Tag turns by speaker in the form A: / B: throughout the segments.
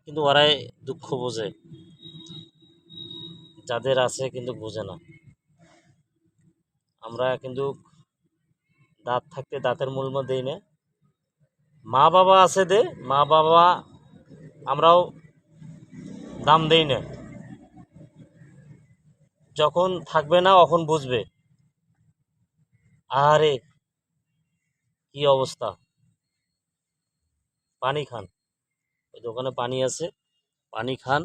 A: কিন্তু ওরাই দুঃখ বোঝে, যাদের আছে কিন্তু বোঝে না। আমরা কিন্তু দাঁত থাকতে দাঁতের মূল্য দেই না। মা বাবা আছে দে, মা বাবা আমরাও দাম দেই না। যখন থাকবে না তখন বুঝবে আরে কি অবস্থা। পানি খান, ওই দোকানে পানি আছে, পানি খান,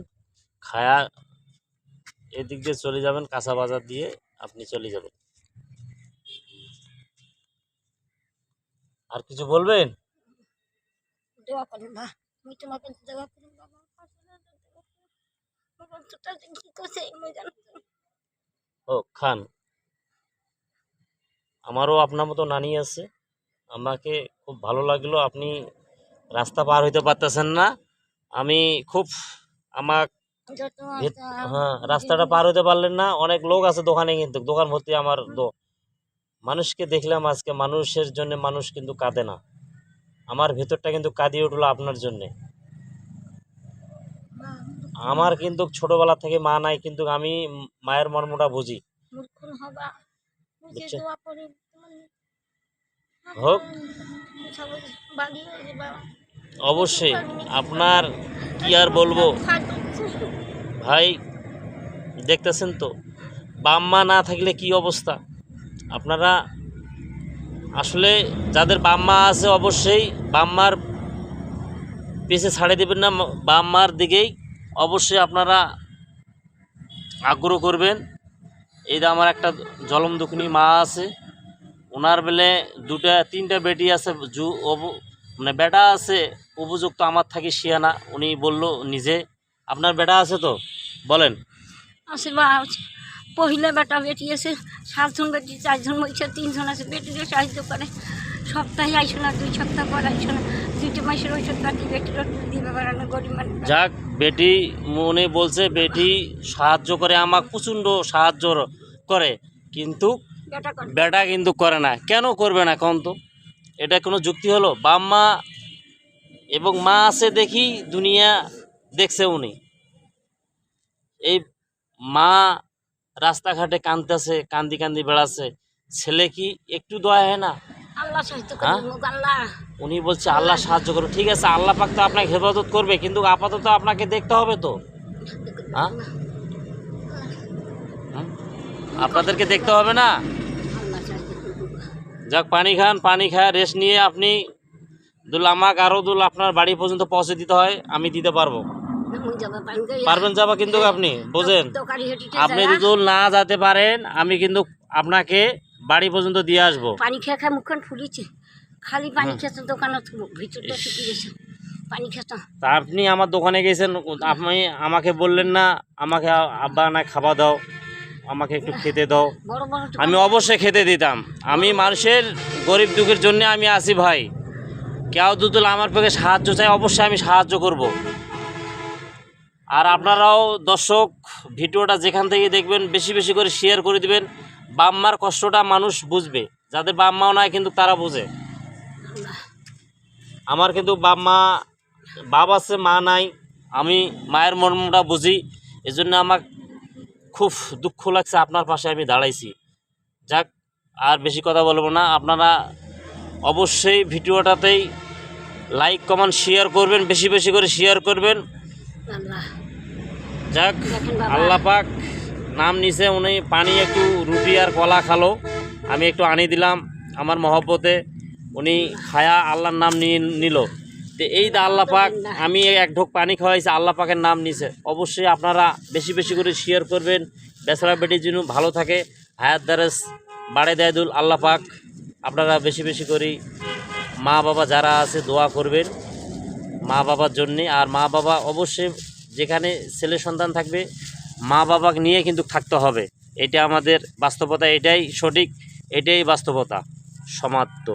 A: খায়া এদিক দিয়ে চলে যাবেন, কাঁচা বাজার দিয়ে আপনি চলে যাবেন। আর কিছু বলবেন?
B: দোয়া করেন মা, আমি তোমাকে দোয়া করি বাবা। কি করছে
A: ও খান। আমারও আপনার মতো নানি আছে, আমাকে খুব ভালো লাগলো। আপনি রাস্তা পার হইতে পারতেছেন না, আমি খুব আমার হ্যাঁ রাস্তাটা পার হইতে পারলেন না। অনেক লোক আছে দোকানে, কিন্তু দোকান ভর্তি আমার মানুষকে দেখলাম আজকে। মানুষের জন্য মানুষ কিন্তু কাঁদে না, আমার ভেতরটা কিন্তু কাঁদিয়ে উঠলো আপনার জন্যে। আমার কিন্তু ছোটবেলা থেকে মা নাই, কিন্তু আমি মায়ের মর্মটা বুঝি। হোক অবশ্যই, আপনার কি আর বলবো ভাই, দেখতেছেন তো বাপ মা না থাকলে কি অবস্থা। আপনারা আসলে যাদের বাপ মা আছে অবশ্যই বাপ মার পিছে ছাড়ে দেবেন না, বাপ মার দিকেই অবশ্যই আপনারা আগ্রহ করবেন। এই যে আমার একটা জলম দুঃখিনী মা আছে, ওনার বেলে তিনটা বেটি আছে, মানে বেটা আছে উপযুক্ত, আমার থাকি শিয়ানা। উনি বলল নিজে, আপনার বেটা আছে তো বলেন?
B: আছে বা পহিলা বেটা বেটি আছে, 7জন বেটি, 4জন মহিষা, 3জন আছে। বেটিরে সাহায্য করে, সপ্তাহে আইসো না, 2 সপ্তাহ পর আইসো না, 2টা মাসের ঔষধ পাতি বেটির দিবে বেড়ানো গরিব মানুষ।
A: যাক, বেটি মনে বলছে বেটি সাহায্য করে, আমাকে প্রচণ্ড সাহায্য করে, কিন্তু বেটা কিন্তু করে না। কেন করবে না কোন তো? এটা কোনো যুক্তি হলো? বাপ মা এবং মা আছে দেখি দুনিয়া দেখছে উনি। এই মা রাস্তাঘাটে কাঁদতেছে, কান্দি কান্দি বেড়াচ্ছে, ছেলে কি একটু দয়া হয় না? উনি বলছে আল্লাহ সাহায্য করবে। ঠিক আছে, আল্লাহ পাক তো আপনাকে হেফাজত করবে, কিন্তু আপাতত আপনাকে দেখতে হবে তো। হ্যাঁ, আপনাদেরকে দেখতে হবে না? যাক, পানি খান, পানি খায় রেস্ট নিয়ে আপনি আমাকে আরো আপনার বাড়ি পর্যন্ত পৌঁছে দিতে হয়, আমি দিতে পারবো। পারবেন যাবা, কিন্তু আপনি বোঝেন, আপনি যদি না যেতে পারেন আমি কিন্তু আপনাকে বাড়ি পর্যন্ত দিয়ে আসবো।
B: পানি খেয়ে খেয়ে মুখখান ফুলিছে, খালি পানি খেতে দোকানের ভিতরটা শুকিয়ে গেছে, পানি খেতে।
A: তা আপনি আমার দোকানে গেছেন, আপনি আমাকে বললেন না আমাকে আব্বা না খাবার দাও, আমাকে একটু খেতে দাও। আমি অবশ্যই খেতে দিতাম। আমি মানুষের গরিব দুঃখের জন্য আমি আসি ভাই। কেউ যদি আমার পক্ষে সাহায্য চাই অবশ্যই আমি সাহায্য করব। আর আপনারাও দর্শক ভিডিওটা যেখান থেকে দেখবেন বেশি বেশি করে শেয়ার করে দিবেন। বাপ মার কষ্টটা মানুষ বুঝবে, যাদের বাপ মাও নাই কিন্তু তারা বোঝে। আমার কিন্তু বাপ আছে, মা নাই, আমি মায়ের মর্মটা বুঝি। এজন্য আমার খুব দুঃখ লাগছে, আপনার পাশে আমি দাঁড়াইছি। যাক, আর বেশি কথা বলবো না। আপনারা অবশ্যই ভিডিওটাতেই লাইক কমেন্ট শেয়ার করবেন, বেশি বেশি করে শেয়ার করবেন। যাক, আল্লাহ পাক নাম নিছে, উনি পানি একটু রুটি আর কলা খালো, আমি একটু আনি দিলাম আমার মহব্বতে, উনি খায়া আল্লাহর নাম নিল। তো এই দা আল্লাহ পাক, আমি এক ঢোক পানি খাওয়াইছি, আল্লাহ পাকের নাম নিছে। অবশ্যই আপনারা বেশি বেশি করে শেয়ার করবেন। বেচারা বেটির জন্য ভালো থাকে, হায়াত দারাজ বাড়ে দেয় দুল আল্লাহ পাক। আপনারা বেশি বেশি করে মা বাবা যারা আছে দোয়া করবেন মা বাবার জন্যে। আর মা বাবা অবশ্যই যেখানে ছেলে সন্তান থাকবে মা বাবাকে নিয়ে কিন্তু থাকতে হবে। এটা আমাদের বাস্তবতা, এটাই সঠিক, এটাই বাস্তবতা। সমাপ্ত।